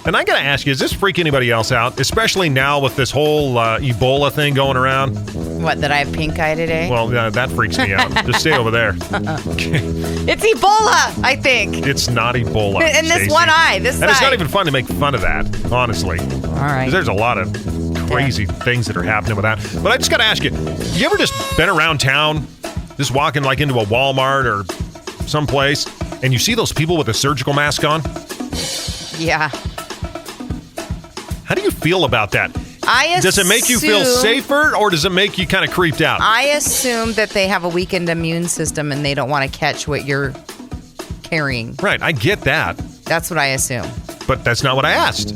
And I got to ask you, does this freak anybody else out? Especially now with this whole Ebola thing going around? What, that I have pink eye today? Well, that freaks me out. Just stay over there. It's Ebola, I think. It's not Ebola. And this Stacey. one eye, this And side. it's not even fun to make fun of that, honestly. All right. 'Cause there's a lot of crazy things that are happening with that. But I just got to ask you, you ever just been around town, just walking like into a Walmart or someplace, and you see those people with a surgical mask on? Yeah. How do you feel about that? Does it make you feel safer, or does it make you kind of creeped out? I assume that they have a weakened immune system and they don't want to catch what you're carrying. Right, I get that. That's what I assume. But that's not what I asked.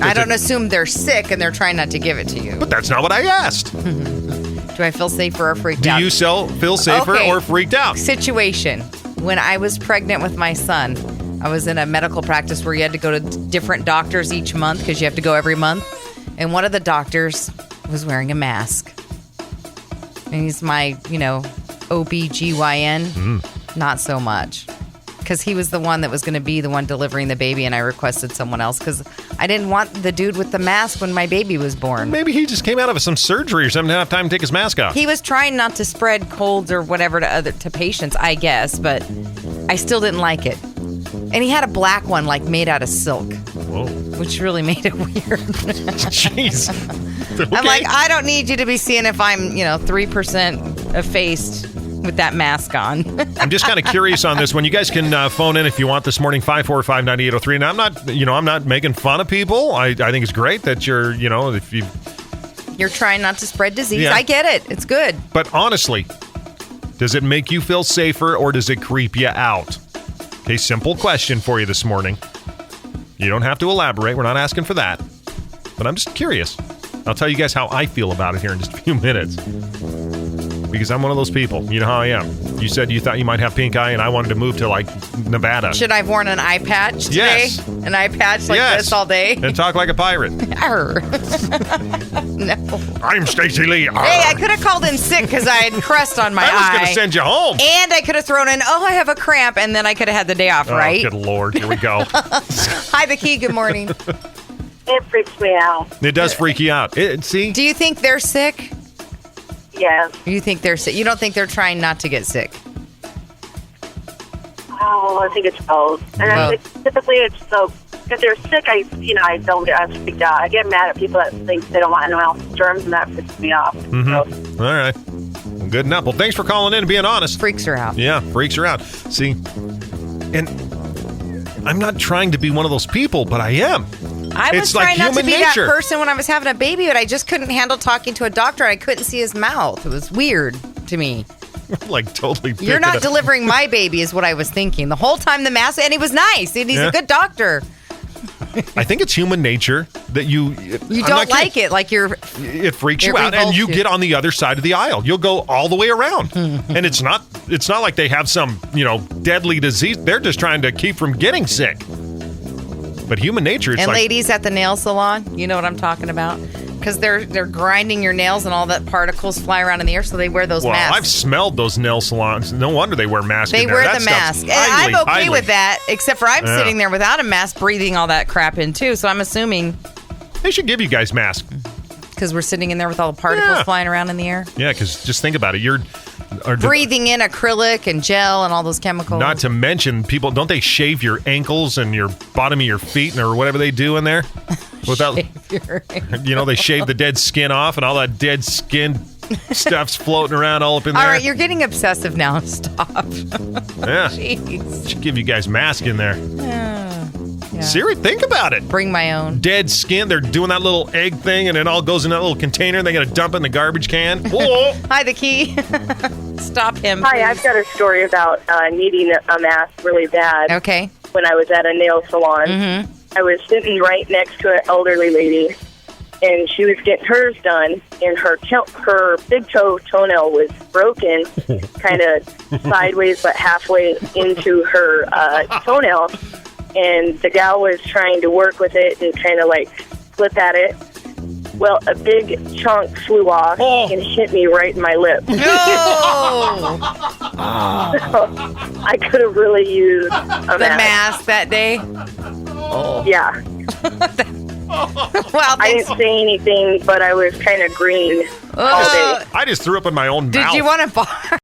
I don't assume they're sick and they're trying not to give it to you. But that's not what I asked. Do I feel safer or freaked out? Do you feel safer or freaked out? Situation. When I was pregnant with my son, I was in a medical practice where you had to go to different doctors each month because you have to go every month. And one of the doctors was wearing a mask. And he's my, OBGYN. Not so much. Because he was the one that was going to be the one delivering the baby, and I requested someone else because I didn't want the dude with the mask when my baby was born. Maybe he just came out of some surgery or something, didn't have time to take his mask off. He was trying not to spread colds or whatever to patients, I guess, but I still didn't like it. And he had a black one, like made out of silk. Whoa. Which really made it weird. Jeez. Okay. I'm like, I don't need you to be seeing if I'm, 3% effaced with that mask on. I'm just kind of curious on this one. You guys can phone in if you want this morning, 545-9803. And I'm not making fun of people. I think it's great that you're trying not to spread disease. Yeah. I get it. It's good. But honestly, does it make you feel safer or does it creep you out? Okay, simple question for you this morning. You don't have to elaborate. We're not asking for that. But I'm just curious. I'll tell you guys how I feel about it here in just a few minutes. Because I'm one of those people. You know how I am. You said you thought you might have pink eye, and I wanted to move to, Nevada. Should I have worn an eye patch today? Yes. An eye patch like this all day? And talk like a pirate. Arr. No. I'm Stacey Lee. Arr. Hey, I could have called in sick because I had crust on my eye. I was going to send you home. And I could have thrown in, I have a cramp, and then I could have had the day off, right? Oh, good Lord. Here we go. Hi, the Key. Good morning. It freaks me out. It does freak you out. See? Do you think they're sick? Yes. You think they're sick? You don't think they're trying not to get sick? Oh, I think it's both. And typically it's so, if they're sick, I don't get freaked out. I get mad at people that think they don't want anyone else's germs, and that freaks me off. Mm-hmm. All right. Well, good enough. Well, thanks for calling in and being honest. Freaks her out. Yeah, freaks her out. See, and I'm not trying to be one of those people, but I am. I was it's trying like not to be nature. that person when I was having a baby, but I just couldn't handle talking to a doctor. I couldn't see his mouth. It was weird to me. Totally. You're not delivering my baby is what I was thinking. The whole time the mask, and he was nice, and he's a good doctor. I think it's human nature that you don't like it, like it freaks you out, and you get on the other side of the aisle. You'll go all the way around, and it's not like they have some deadly disease. They're just trying to keep from getting sick. But human nature, it's and like... ladies at the nail salon, you know what I'm talking about? Because they're grinding your nails and all that particles fly around in the air, so they wear those masks. Well, I've smelled those nail salons. No wonder they wear masks. They wear the mask. And I'm okay with that, except for I'm sitting there without a mask, breathing all that crap in, too. So I'm assuming... They should give you guys masks. Because we're sitting in there with all the particles flying around in the air? Yeah, because just think about it. You're... breathing in acrylic and gel and all those chemicals. Not to mention, people, don't they shave your ankles and your bottom of your feet or whatever they do in there? Without, they shave the dead skin off and all that dead skin stuff's floating around all up in there. All right, you're getting obsessive now. Stop. Yeah. Jeez. Should give you guys masks in there. Yeah. Siri, think about it. Bring my own. Dead skin. They're doing that little egg thing, and it all goes in that little container. They got to dump it in the garbage can. Whoa. Hi, the Key. Stop him. Hi, please. I've got a story about needing a mask really bad. Okay. When I was at a nail salon, I was sitting right next to an elderly lady, and she was getting hers done, and her big toenail was broken, kind of sideways but halfway into her toenail. And the gal was trying to work with it and kind of flip at it. Well, a big chunk flew off and hit me right in my lip. No! So I could have really used a mask that day. Yeah. Well, I didn't say anything, but I was kind of green all day. I just threw up in my own did mouth. you want to barf?